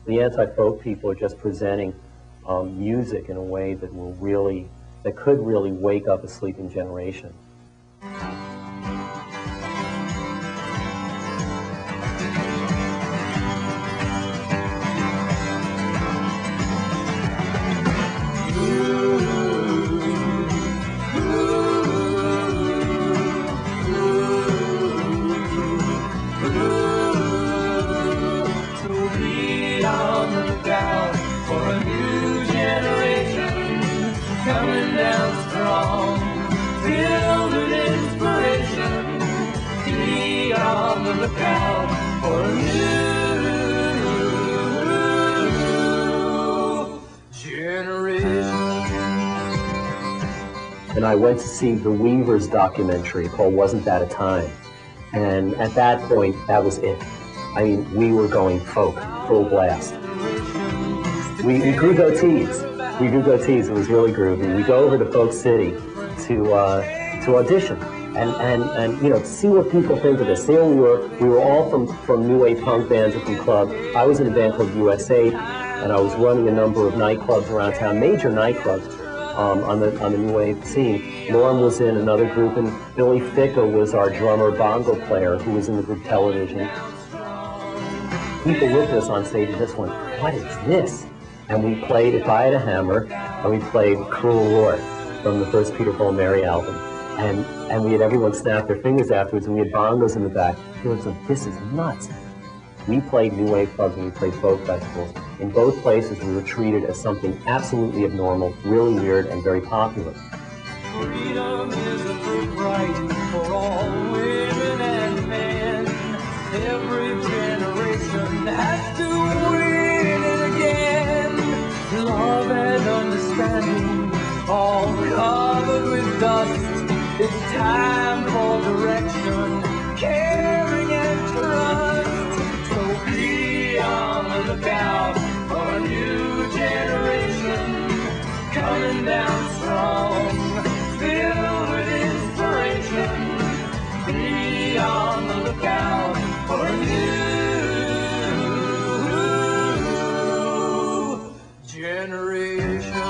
the anti-folk people are just presenting music in a way that will really, that could really wake up a sleeping generation. And I went to see the Weavers documentary called Wasn't That a Time? And at that point, that was it. I mean, we were going folk, full blast. We grew goatees. We grew goatees. It was really groovy. We go over to Folk City to audition and you know, see what people think of this. See, we were all from new wave punk bands or from clubs. I was in a band called USA, and I was running a number of nightclubs around town, major nightclubs. On the new wave scene. Norm was in another group, and Billy Ficca was our drummer bongo player who was in the group Television. People looked at us on stage and just went, "What is this?" And we played If I Had a Hammer, and we played Cruel Lord from the first Peter, Paul and Mary album. And we had everyone snap their fingers afterwards, and we had bongos in the back. People were like, "This is nuts." We played new wave clubs and we played folk festivals. In both places, we were treated as something absolutely abnormal, really weird, and very popular. Freedom is a birthright for all women and men. Every generation has to win it again. Love and understanding, all covered with dust. It's time for direction, caring and trust. So be on the lookout for a new generation coming down strong, filled with inspiration. Be on the lookout for a new generation.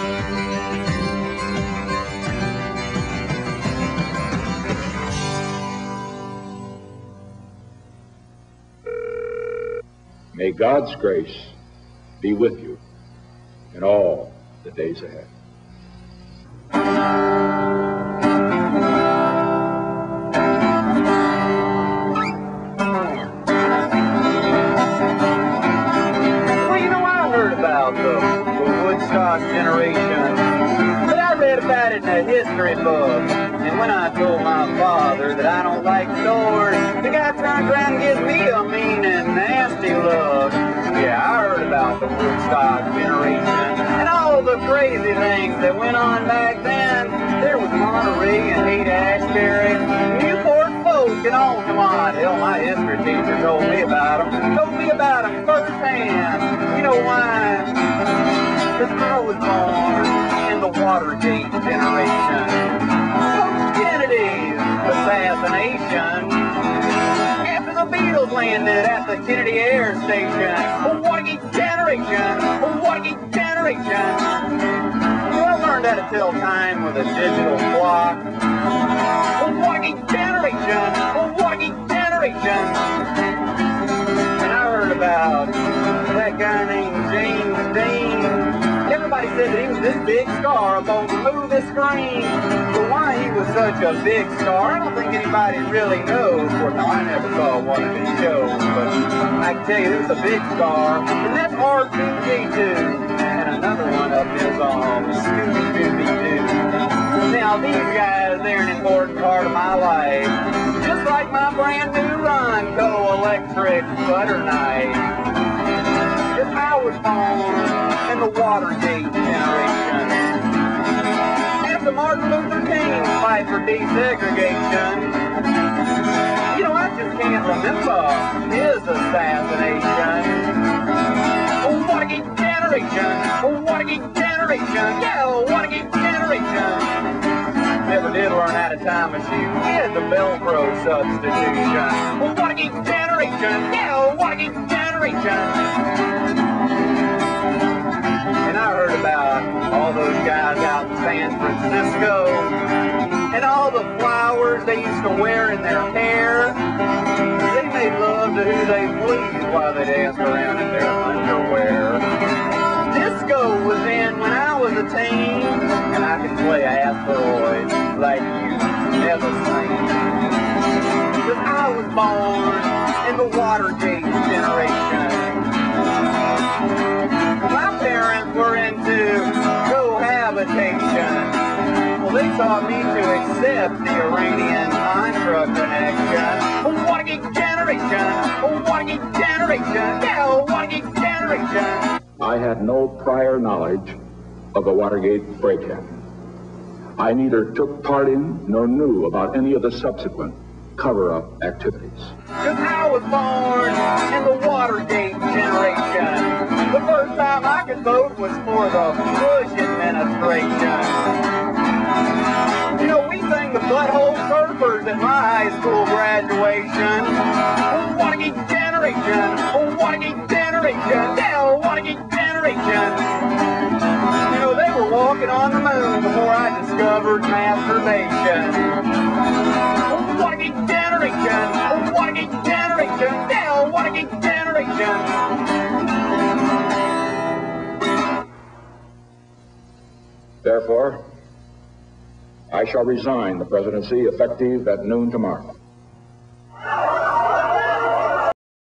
May God's grace be with you in all the days ahead. Well, you know, I heard about the Woodstock generation, but I read about it in a history book. And when I told my father that I don't like stores, the guy turned around and gives me a mean and nasty look. Yeah, I heard about the Woodstock generation and all the crazy things that went on back then. There was Monterey and Haight-Ashbury, Newport folk and Altamont. Hell, my history teacher told me about them. Told me about them firsthand. You know why? Because I was born in the Watergate generation. Kennedy's assassination. After the Beatles landed at the Kennedy Air Station. A Watergate generation. A Watergate generation. Well, I learned how to tell time with a digital clock. A Watergate generation. A Watergate generation. And I heard about that guy named James Dean. Everybody said that he was this big star up on the movie screen. But why he was such a big star, I don't think anybody really knows. Of course, now, I never saw one of his shows, but I can tell you he was a big star. And that's R2D2. And another one of his Scooby-Dooby-Doo. Now, these guys, they're an important part of my life. Just like my brand new Ronco electric butter knife. If I was born in the Watergate generation, after Martin Luther King's fight for desegregation, you know, I just can't remember his assassination. Oh, Watergate generation, oh, Watergate generation, yeah, oh, Watergate generation. Never did learn how to time a shoe. He had the Velcro substitution. Oh, Watergate generation, yeah, oh, Watergate generation. Francisco, and all the flowers they used to wear in their hair. They made love to who they pleased while they danced around in their underwear. Disco was in when I was a teen, and I could play asteroids like you've never seen. Because I was born in the Watergate generation. My parents were into cohabitation. Well, they taught me to accept the Iranian-Contra connection. Watergate generation, Watergate generation, yeah, Watergate generation. I had no prior knowledge of the Watergate break-in. I neither took part in nor knew about any of the subsequent cover-up activities. Because I was born in the Watergate generation. The first time I could vote was for the Bush administration. You know, we sang the Butthole Surfers at my high school graduation. Watergate generation, Watergate generation, yeah, Watergate generation. You know, they were walking on the moon before I discovered masturbation. Watergate generation, Watergate generation, yeah, Watergate generation. Therefore, I shall resign the presidency effective at noon tomorrow.